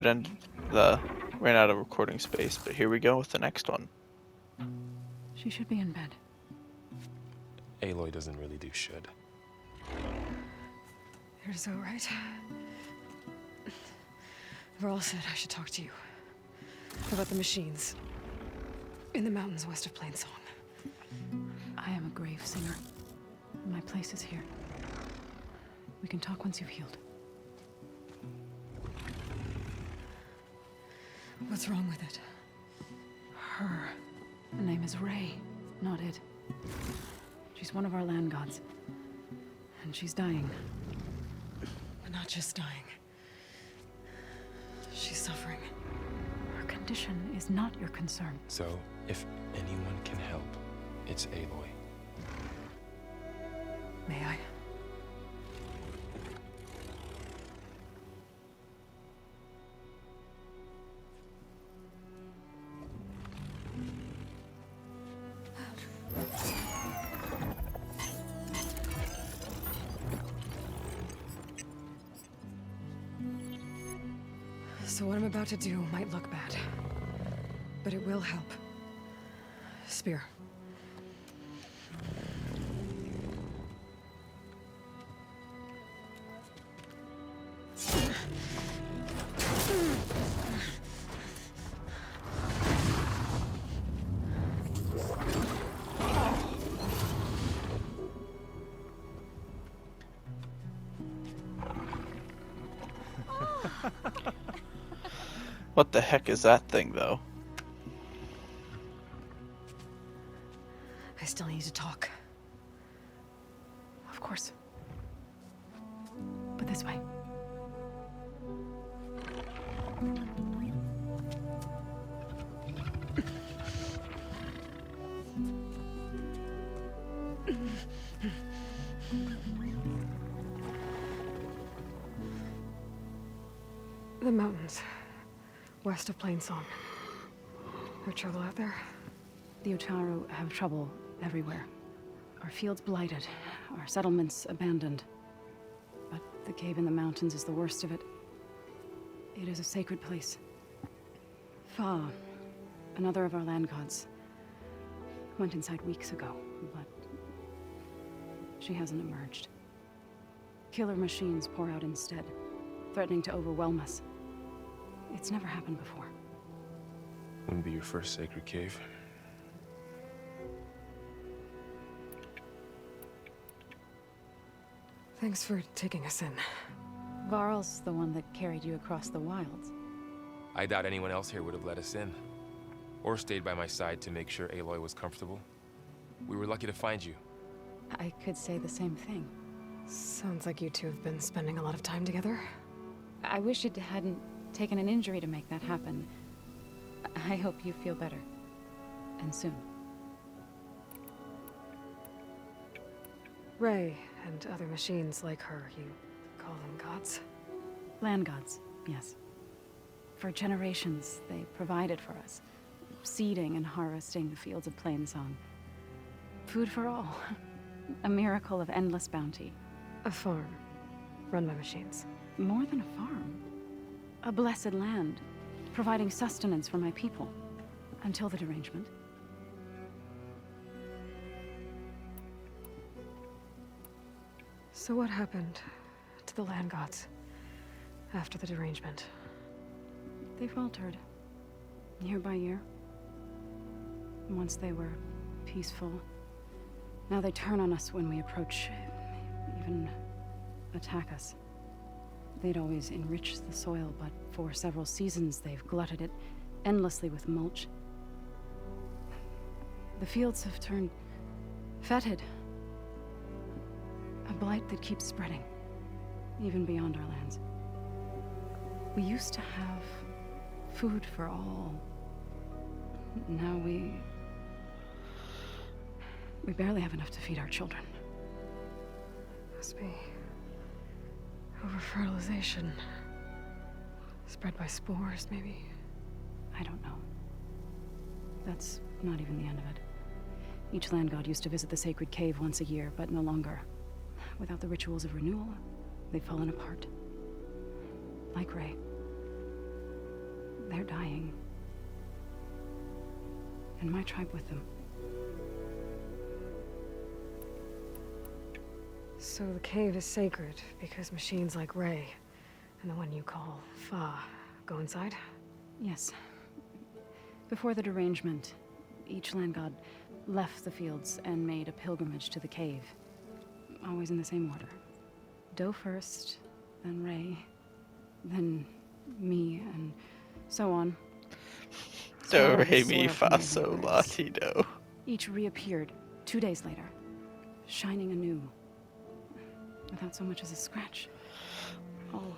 And the ran out of recording space, but here we go with the next one. She should be in bed. Aloy doesn't really do should. You're so right. Varl said I should talk to you about the machines in the mountains west of Plainsong. I am a grave singer. My place is here. We can talk once you've healed. What's wrong with it? Her name is Ray, not Id. She's one of our land gods. And she's dying. But not just dying. She's suffering. Her condition is not your concern. So, if anyone can help, it's Aloy. May I? So what I'm about to do might look bad, but it will help. Spear. What the heck is that thing, though? I still need to talk. Of course. But this way. The mountains west of Plainsong. No trouble out there? The Utaru have trouble everywhere. Our fields blighted, our settlements abandoned. But the cave in the mountains is the worst of it. It is a sacred place. Fa, another of our land gods, went inside weeks ago, but she hasn't emerged. Killer machines pour out instead, threatening to overwhelm us. It's never happened before. Wouldn't be your first sacred cave. Thanks for taking us in. Varl's the one that carried you across the wilds. I doubt anyone else here would have let us in. Or stayed by my side to make sure Aloy was comfortable. We were lucky to find you. I could say the same thing. Sounds like you two have been spending a lot of time together. I wish it hadn't taken an injury to make that happen. I hope you feel better. And soon. Ray and other machines like her, you call them gods? Land gods, yes. For generations, they provided for us. Seeding and harvesting the fields of Plainsong. Food for all. A miracle of endless bounty. A farm, run by machines. More than a farm. A blessed land, providing sustenance for my people. Until the derangement. So what happened to the land gods after the derangement? They faltered. Year by year. Once they were peaceful. Now they turn on us when we approach. Even attack us. They'd always enriched the soil, but for several seasons they've glutted it endlessly with mulch. The fields have turned fetid. A blight that keeps spreading, even beyond our lands. We used to have food for all. Now we barely have enough to feed our children. Must be over-fertilization. Spread by spores, maybe? I don't know. That's not even the end of it. Each land god used to visit the sacred cave once a year, but no longer. Without the rituals of renewal, they've fallen apart. Like Ray. they're dying. And my tribe with them. So the cave is sacred because machines like Ray and the one you call Fa go inside? Yes. Before the derangement, each land god left the fields and made a pilgrimage to the cave. Always in the same order. Doe first, then Ray, then me, and so on. Do, Swallowed the re, mi, soil from fa, their so, neighbors. la, ti, do. Each reappeared 2 days later, shining anew, without so much as a scratch. All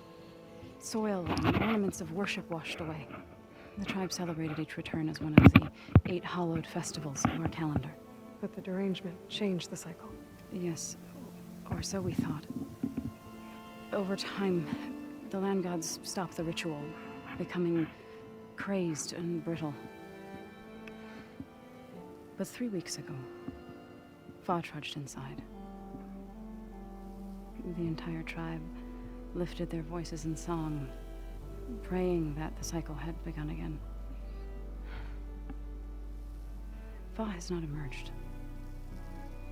soil and ornaments of worship washed away. The tribe celebrated each return as one of the 8 hallowed festivals of our calendar. But the derangement changed the cycle. Yes, or so we thought. Over time, the land gods stopped the ritual, becoming crazed and brittle. But 3 weeks ago, Fa trudged inside. The entire tribe lifted their voices in song, praying that the cycle had begun again. Fa has not emerged.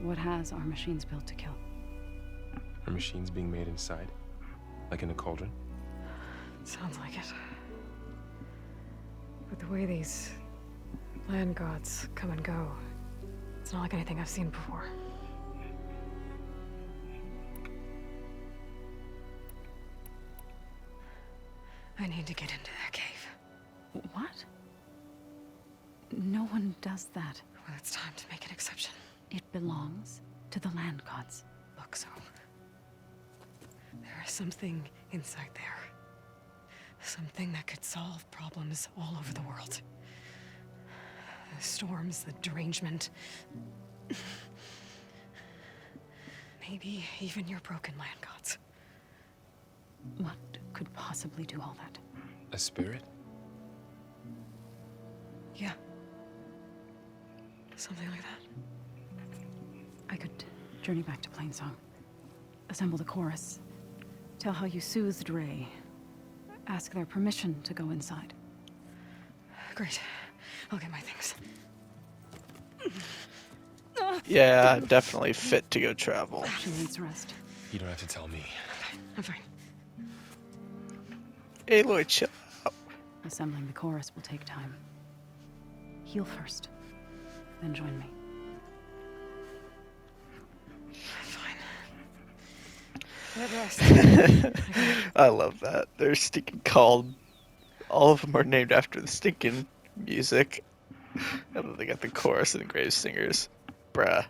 What has are machines built to kill. Are machines being made inside? Like in a cauldron? Sounds like it. But the way these land gods come and go, it's not like anything I've seen before. I need to get into that cave. What? No one does that. Well, it's time to make an exception. It belongs to the land gods. Look, so there is something inside there. Something that could solve problems all over the world. The storms, the derangement. Maybe even your broken land gods. What could possibly do all that? A spirit? Yeah. Something like that. I could journey back to Plainsong, assemble the chorus, tell how you soothed Ray, ask their permission to go inside. Great. I'll get my things. Yeah, definitely fit to go travel. She needs rest. You don't have to tell me. I'm fine. Aloy, chill out. Assembling the chorus will take time. Heal first, then join me. Fine. Get rest. I love that. They're stinking called. All of them are named after the stinking music. And then they got the chorus and the grave singers. Bruh.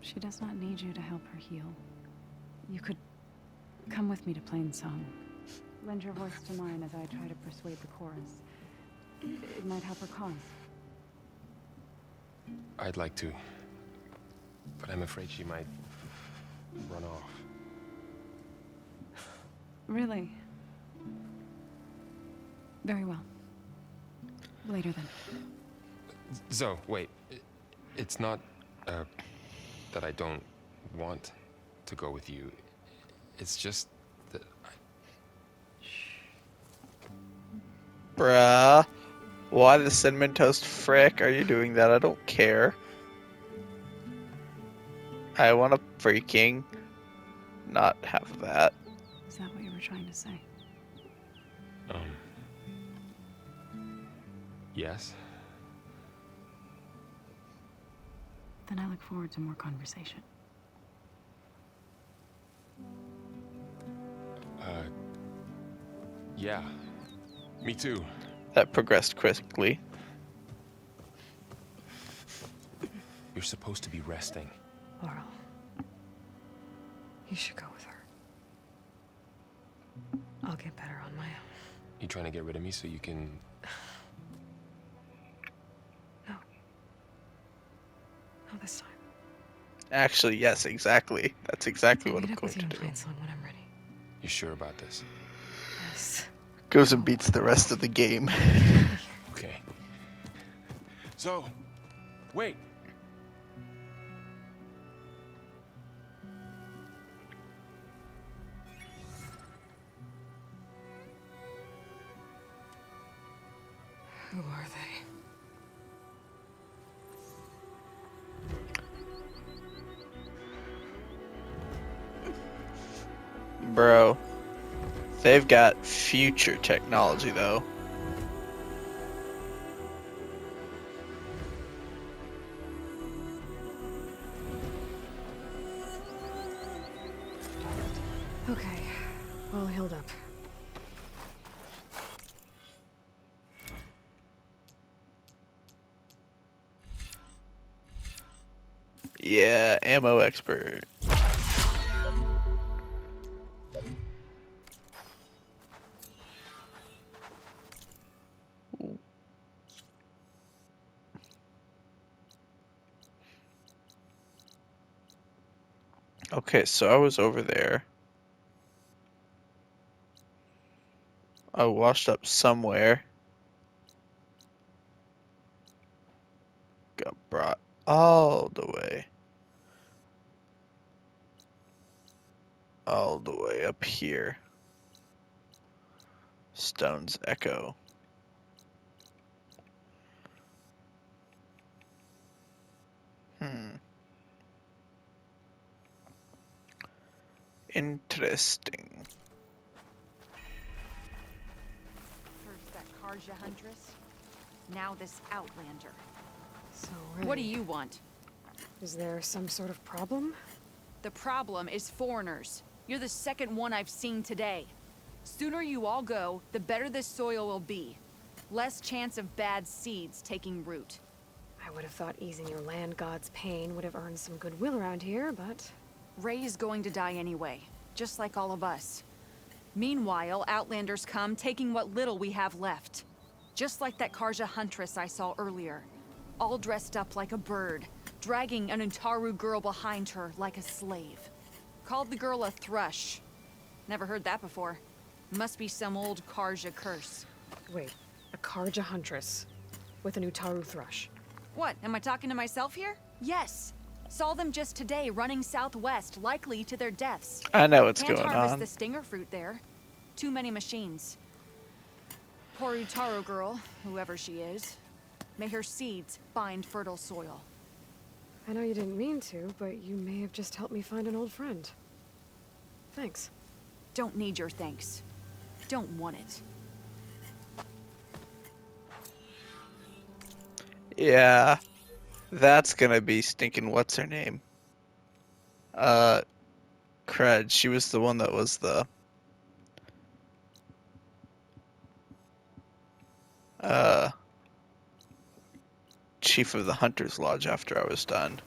She does not need you to help her heal. You could come with me to Plainsong. Lend your voice to mine as I try to persuade the chorus. It might help her cause. I'd like to. But I'm afraid she might run off. Really? Very well. Later then. Zo, wait. It's not, that I don't want to go with you. It's just that Bruh. Why the cinnamon toast frick are you doing that? I don't care. I want to freaking not have that. Is that what you were trying to say? Yes? Then I look forward to more conversation. Yeah. Me too. That progressed quickly. You're supposed to be resting. Laurel. You should go with her. I'll get better on my own. You trying to get rid of me so you can... No. Not this time. Actually, yes, exactly. That's exactly what I'll I'm meet up going with you to in do. Plainsong when I'm ready. You sure about this? Yes. Goes and beats the rest of the game. Okay. So, wait. bro. They've got future technology, though. Okay, all healed up. Yeah, ammo expert. Okay, so I was over there. I washed up somewhere. Got brought all the way. All the way up here. Stone's Echo. Interesting. First that Karja Huntress, now this Outlander. So, What do you want? Is there some sort of problem? The problem is foreigners. You're the second one I've seen today. Sooner you all go, the better this soil will be. Less chance of bad seeds taking root. I would have thought easing your land god's pain would have earned some goodwill around here, but... Ray is going to die anyway, just like all of us. Meanwhile, Outlanders come, taking what little we have left. Just like that Karja Huntress I saw earlier. All dressed up like a bird, dragging an Utaru girl behind her like a slave. Called the girl a thrush. Never heard that before. Must be some old Karja curse. Wait, a Karja Huntress with an Utaru thrush. What, am I talking to myself here? Yes. Saw them just today running southwest, likely to their deaths. I know what's Can't going harvest on. the stinger fruit there. Too many machines. Poor Utaru girl, whoever she is. May her seeds find fertile soil. I know you didn't mean to, but you may have just helped me find an old friend. Thanks. Don't need your thanks. Don't want it. Yeah, that's gonna be stinking what's her name? Cred. She was the one that was the chief of the Hunter's Lodge after I was done.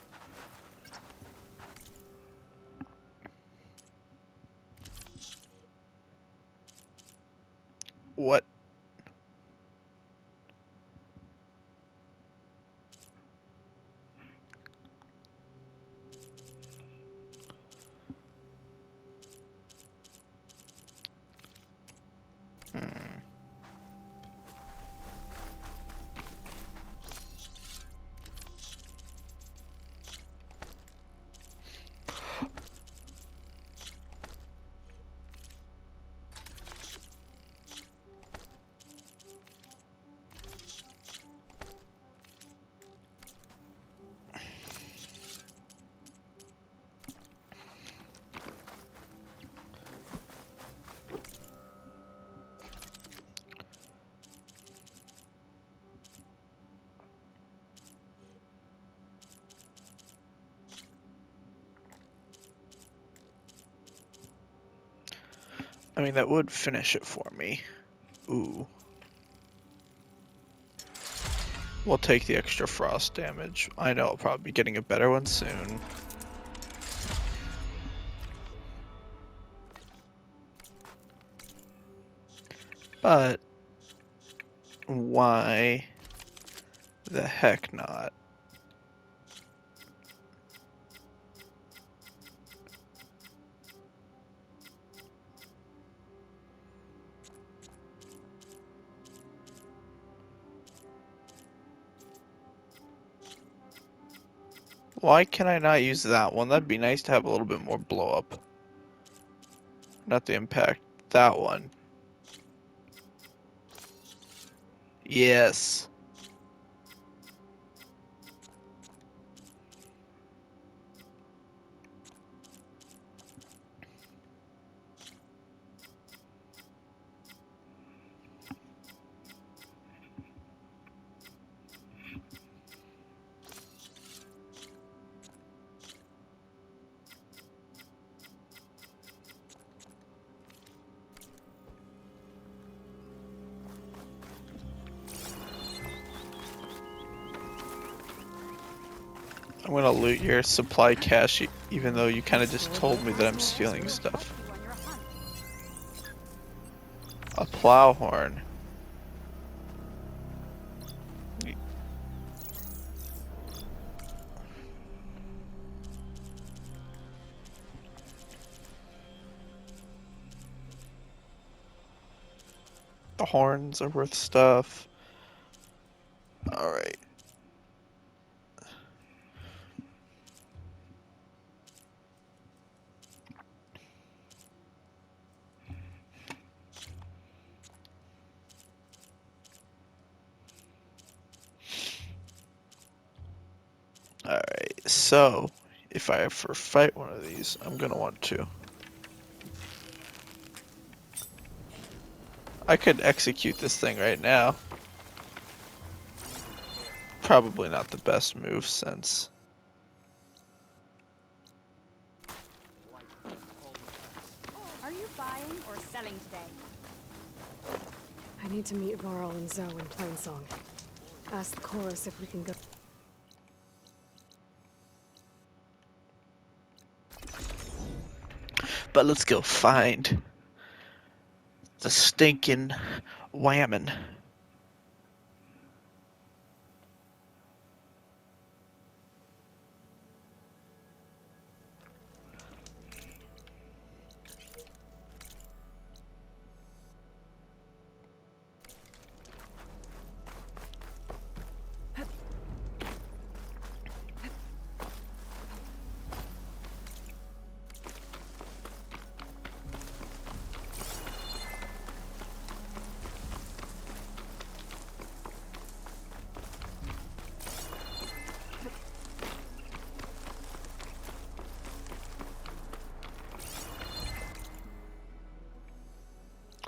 What? I mean, that would finish it for me. Ooh. We'll take the extra frost damage. I know I'll probably be getting a better one soon. But why the heck not? Why can I not use that one? That'd be nice to have a little bit more blow up. Not the impact. That one. Yes. I'm gonna loot your supply cache, even though you kind of just told me that I'm stealing stuff. A plow horn. The horns are worth stuff. Alright. Alright, so if I ever fight one of these, I'm gonna want to. I could execute this thing right now. Probably not the best move since. Are you buying or selling today? I need to meet Varl and Zoe in Plainsong. Ask the chorus if we can go. But let's go find the stinking whammon.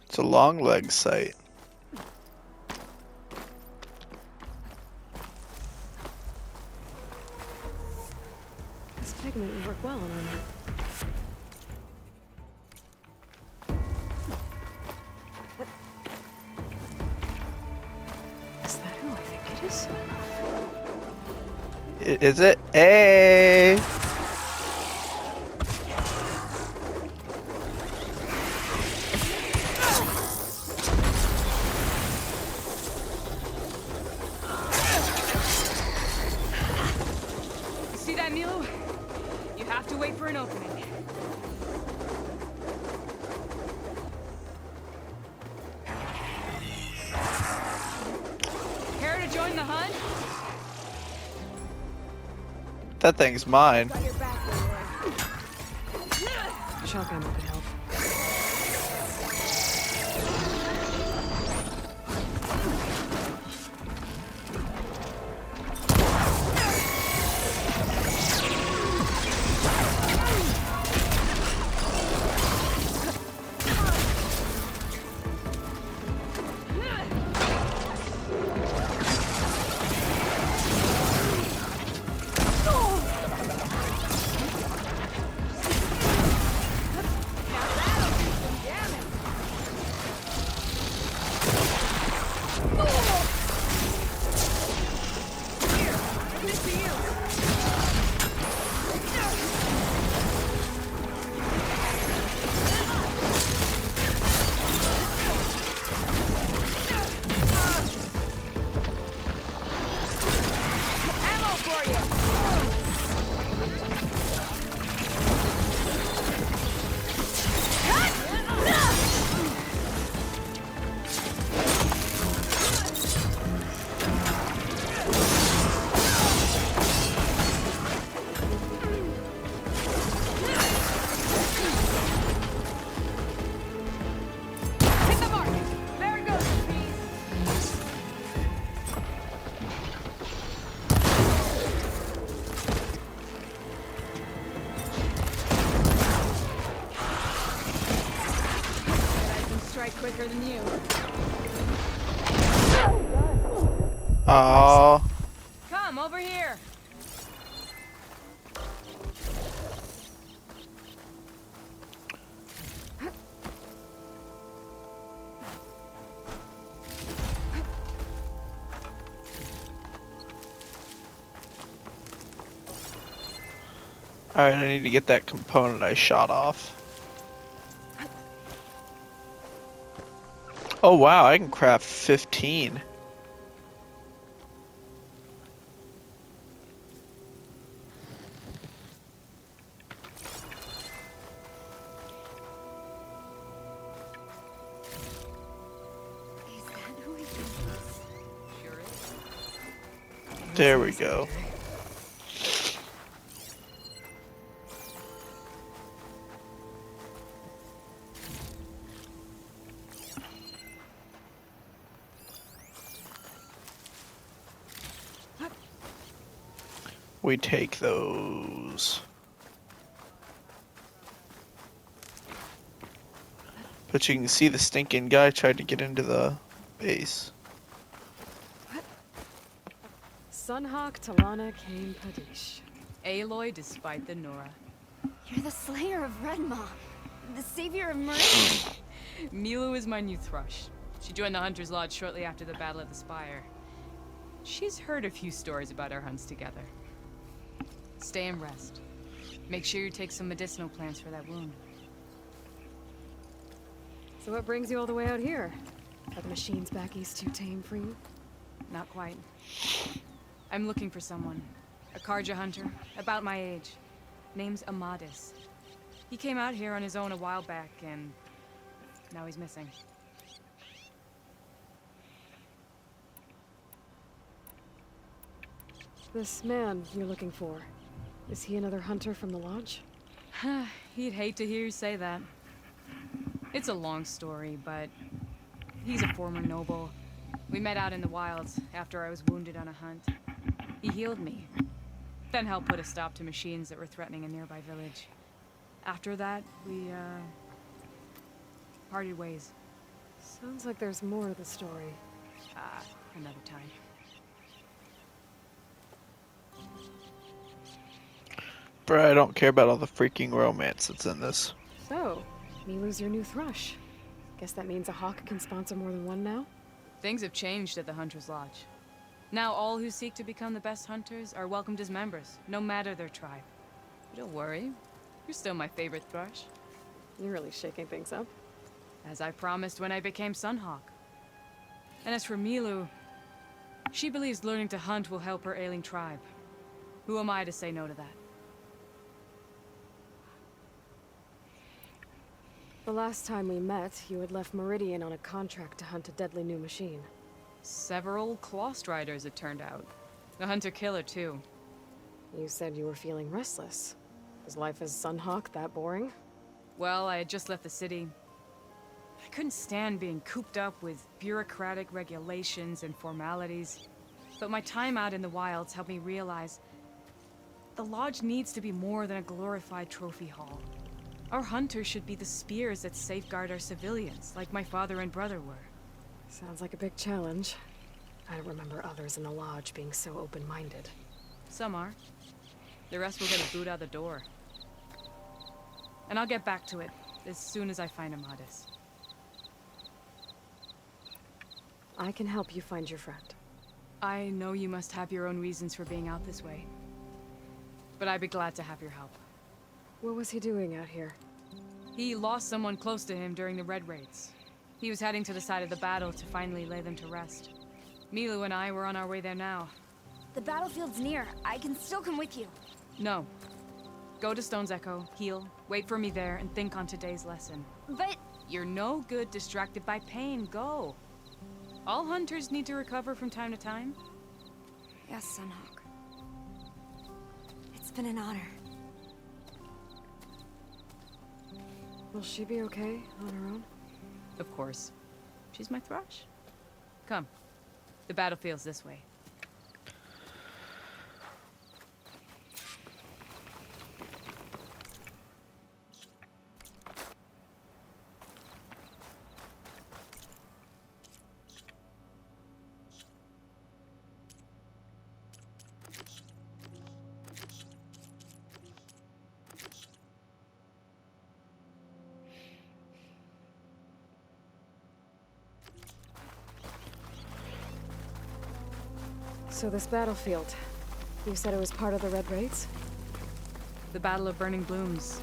It's a long leg site. This pigment would work well on armor. Is that who I think it is? Is it? Hey! See that, Milo? You have to wait for an opening. Care to join the hunt? That thing's mine. Got your back there, Roy. Shotgun would help. Hit the mark! There it goes, bees! I can strike quicker than you. Oh, Come, over here! Alright, I need to get that component I shot off. Oh wow, I can craft 15. Is that who he is? Sure is. There we go. We take those. But you can see the stinking guy tried to get into the base. Sunhawk Talana Kane Padish. Aloy despite the Nora. You're the slayer of Redmaw. The savior of Meridian. Milu is my new thrush. She joined the Hunter's Lodge shortly after the Battle of the Spire. She's heard a few stories about our hunts together. Stay and rest. Make sure you take some medicinal plants for that wound. So what brings you all the way out here? Are the machines back east too tame for you? Not quite. I'm looking for someone. A Karja hunter, about my age. Name's Amadis. He came out here on his own a while back, and now he's missing. This man you're looking for, is he another hunter from the lodge? He'd hate to hear you say that. It's a long story, but he's a former noble. We met out in the wilds after I was wounded on a hunt. He healed me, then helped put a stop to machines that were threatening a nearby village. After that, we, parted ways. Sounds like there's more to the story. Another time. Bruh, I don't care about all the freaking romance that's in this. So, Milu's your new thrush. Guess that means a hawk can sponsor more than one now? Things have changed at the Hunter's Lodge. Now all who seek to become the best hunters are welcomed as members, no matter their tribe. But don't worry, you're still my favorite thrush. You're really shaking things up. As I promised when I became Sunhawk. And as for Milu, she believes learning to hunt will help her ailing tribe. Who am I to say no to that? The last time we met, you had left Meridian on a contract to hunt a deadly new machine. Several Clost Riders, it turned out. The Hunter-Killer, too. You said you were feeling restless. Was life as Sunhawk that boring? Well, I had just left the city. I couldn't stand being cooped up with bureaucratic regulations and formalities. But my time out in the wilds helped me realize the Lodge needs to be more than a glorified trophy hall. Our hunters should be the spears that safeguard our civilians, like my father and brother were. Sounds like a big challenge. I don't remember others in the Lodge being so open-minded. Some are. The rest will get a boot out the door. And I'll get back to it as soon as I find Amadis. I can help you find your friend. I know you must have your own reasons for being out this way. But I'd be glad to have your help. What was he doing out here? He lost someone close to him during the Red Raids. He was heading to the side of the battle to finally lay them to rest. Milu and I were on our way there now. The battlefield's near. I can still come with you. No. Go to Stone's Echo, heal, wait for me there, and think on today's lesson. But... You're no good distracted by pain. Go. All hunters need to recover from time to time. Yes, Sunhawk. It's been an honor. Will she be okay on her own? Of course. She's my thrush. Come. The battlefield's this way. So this battlefield, you said it was part of the Red Raids? The Battle of Burning Blooms.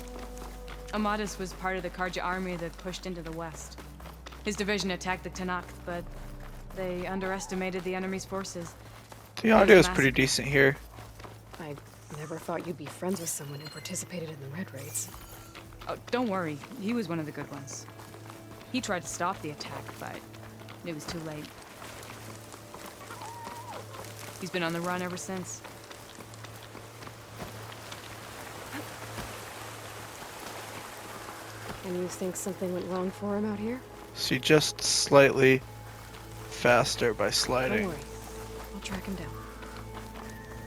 Amadas was part of the Karja army that pushed into the west. His division attacked the Tanakh, but they underestimated the enemy's forces. The audio is pretty decent here. I never thought you'd be friends with someone who participated in the Red Raids. Oh, don't worry. He was one of the good ones. He tried to stop the attack, but it was too late. He's been on the run ever since. And you think something went wrong for him out here? See, just slightly faster by Don't sliding. worry. I'll track him down.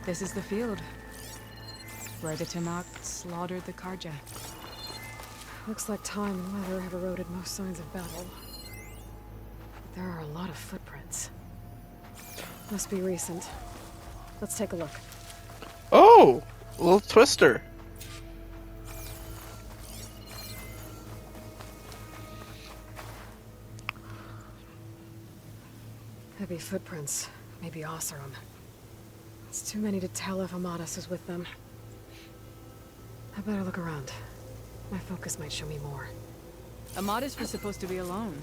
This is the field where the Tanakh slaughtered the Karja. Looks like time and weather have eroded most signs of battle. But there are a lot of footprints. Must be recent. Let's take a look. Oh! A little twister. Heavy footprints. Maybe Oseram. It's too many to tell if Amadas is with them. I better look around. My focus might show me more. Amadas was supposed to be alone.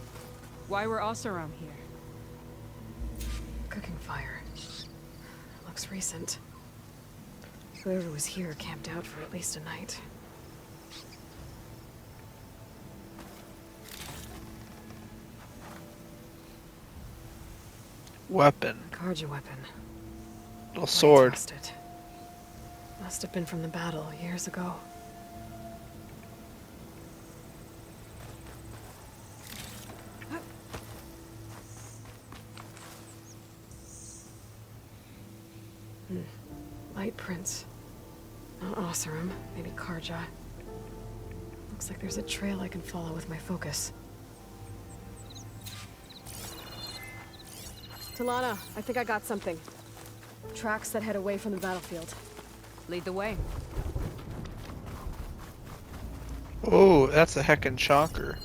Why were Oseram here? Cooking fire. Looks recent. Whoever was here camped out for at least a night. Weapon. Karja weapon. Little Might sword. trust it. Must have been from the battle years ago. Light prints. Not Oseram, maybe Karja. Looks like there's a trail I can follow with my focus. Talana, I think I got something. Tracks that head away from the battlefield. Lead the way. Oh, that's a heckin' chonker.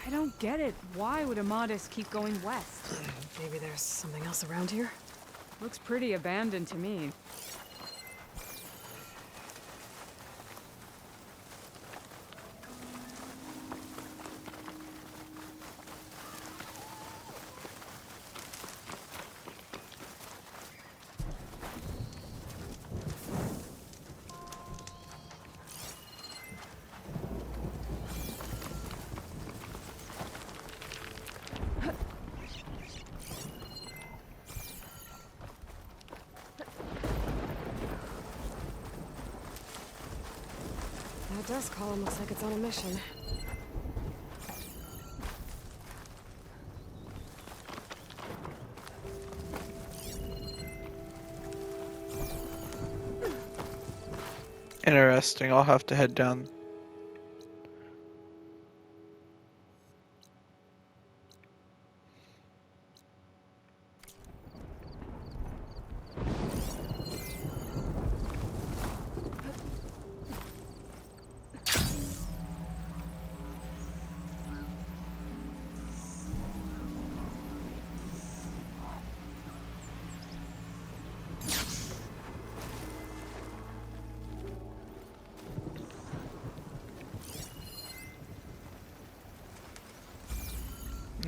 I don't get it. Why would Amadas keep going west? Maybe there's something else around here? Looks pretty abandoned to me. That dust column looks like it's on a mission. Interesting. I'll have to head down.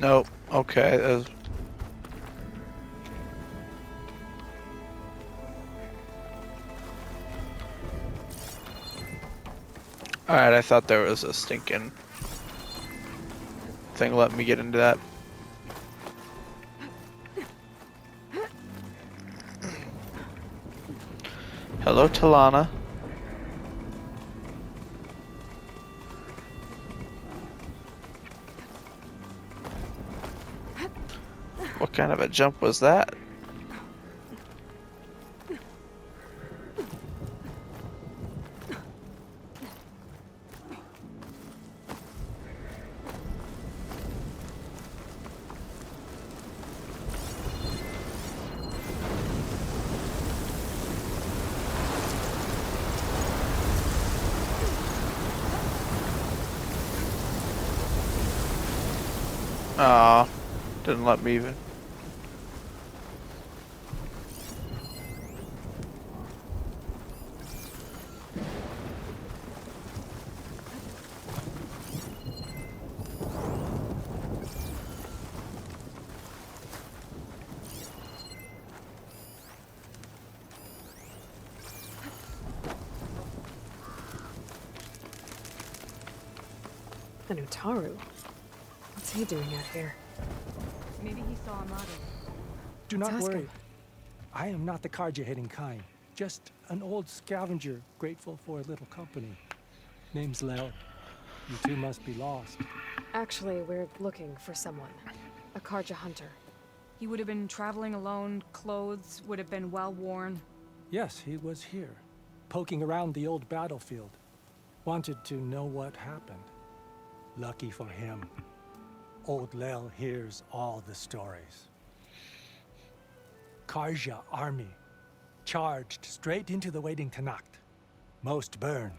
Nope. Okay. Alright, I thought there was a stinking thing letting me get into that. Hello, Talana. What kind of a jump was that? Aw, didn't let me even. An Utaru? What's he doing out here? Maybe he saw Amado. Do Let's not ask worry. him. I am not the Carja-hating kind. Just an old scavenger grateful for a little company. Name's Lel. You two must be lost. Actually, we're looking for someone. A Karja hunter. He would have been traveling alone, clothes would have been well worn. Yes, he was here, poking around the old battlefield. Wanted to know what happened. Lucky for him, old Lel hears all the stories. Karja army charged straight into the waiting Tenakth. Most burned,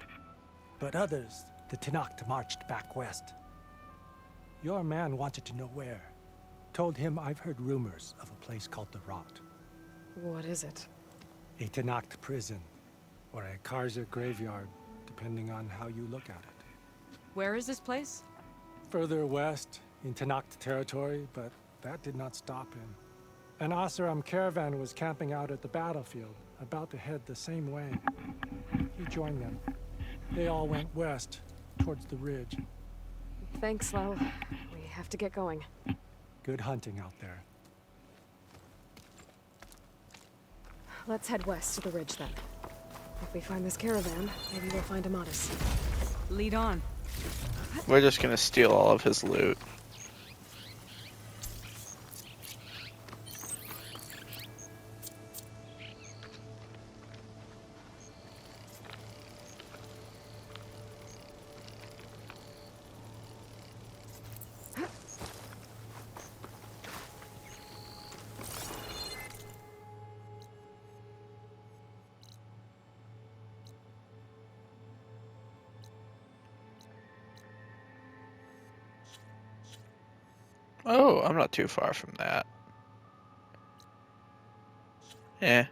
but others, the Tenakth marched back west. Your man wanted to know where. Told him I've heard rumors of a place called the Rot. What is it? A Tenakth prison, or a Karja graveyard, depending on how you look at it. Where is this place? Further west, in Tenakth territory, but that did not stop him. An Oseram caravan was camping out at the battlefield, about to head the same way. He joined them. They all went west, towards the ridge. Thanks, Lel. We have to get going. Good hunting out there. Let's head west to the ridge then. If we find this caravan, maybe we'll find Amadis. Lead on. We're just gonna steal all of his loot. Oh, I'm not too far from that. Yeah.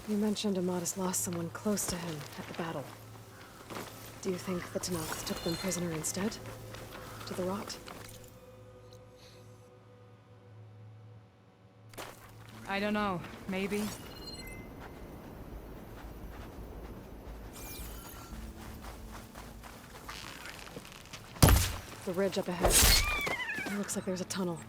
You mentioned Amadis lost someone close to him at the battle. Do you think the Tenakth took them prisoner instead? To the Rot? I don't know. Maybe. The ridge up ahead. It looks like there's a tunnel.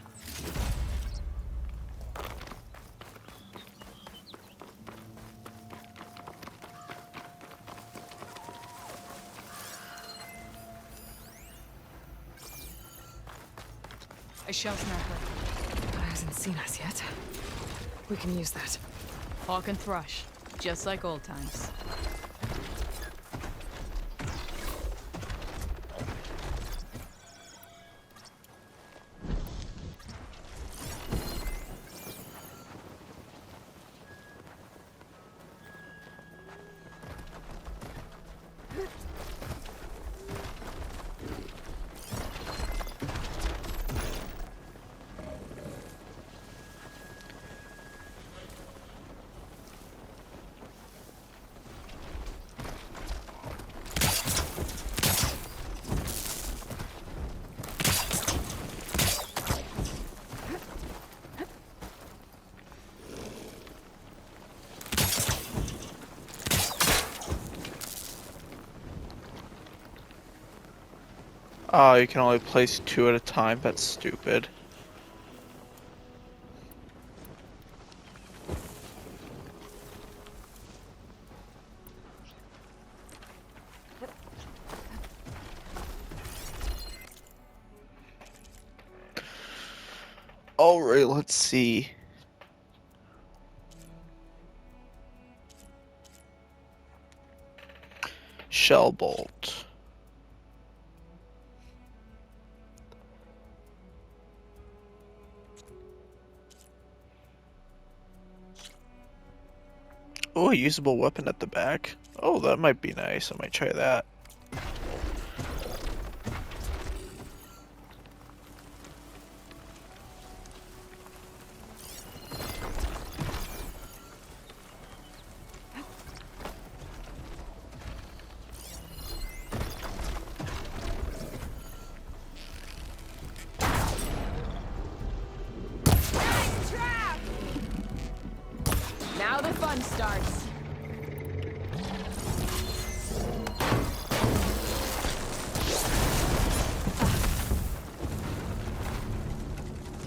A shell snapper. But hasn't seen us yet. We can use that. Hawk and thrush. Just like old times. Oh, you can only place 2 at a time? That's stupid. Alright, let's see. Shell bolt. Oh, a usable weapon at the back. Oh, that might be nice. I might try that.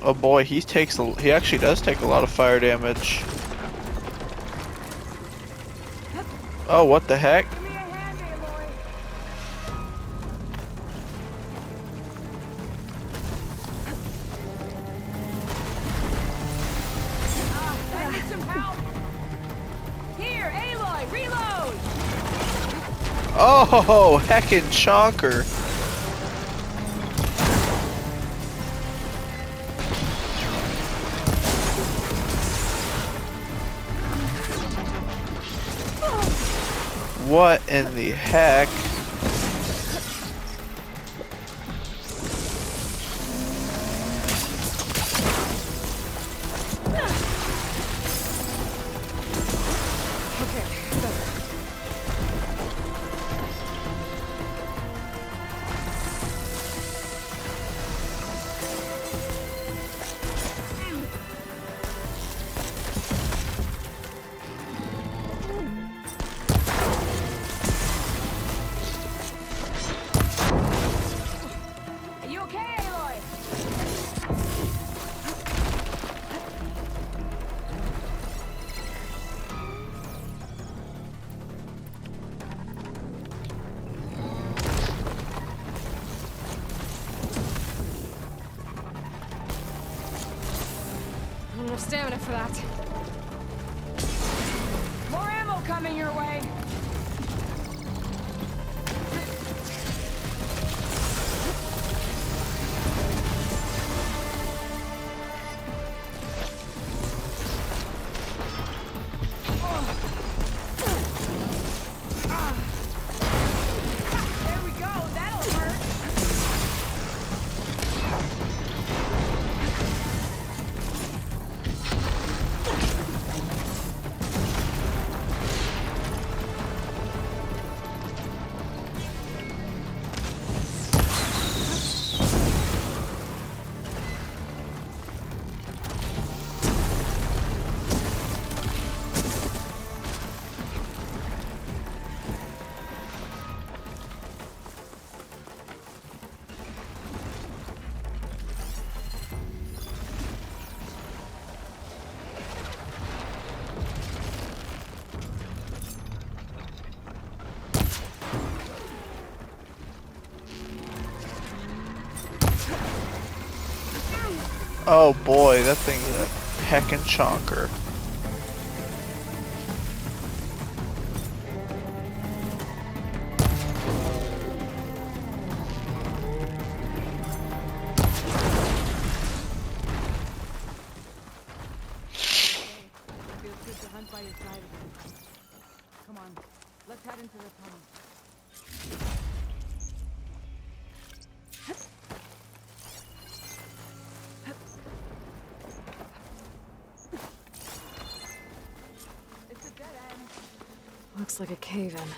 Oh boy, he actually does take a lot of fire damage. Oh, what the heck? Give me a hand, Aloy. I need some help. Here, Aloy, reload. Oh, heckin' chonker. What in the heck? Are you okay, Aloy? Not enough stamina for that. More ammo coming your way. There we go. That'll hurt. Oh boy, that thing's a heckin' chonker. Feels good to hunt by your side again. Come on, let's head into the tunnel. It's a dead end. Looks like a cave-in.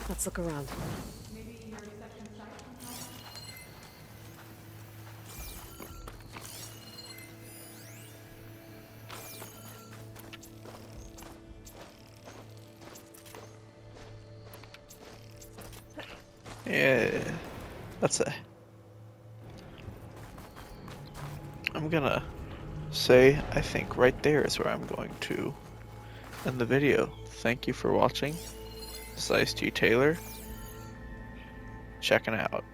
Let's look around. Yeah, that's a. I'm gonna say, I think right there is where I'm going to end the video. Thank you for watching. This is Ice T Taylor, checking out.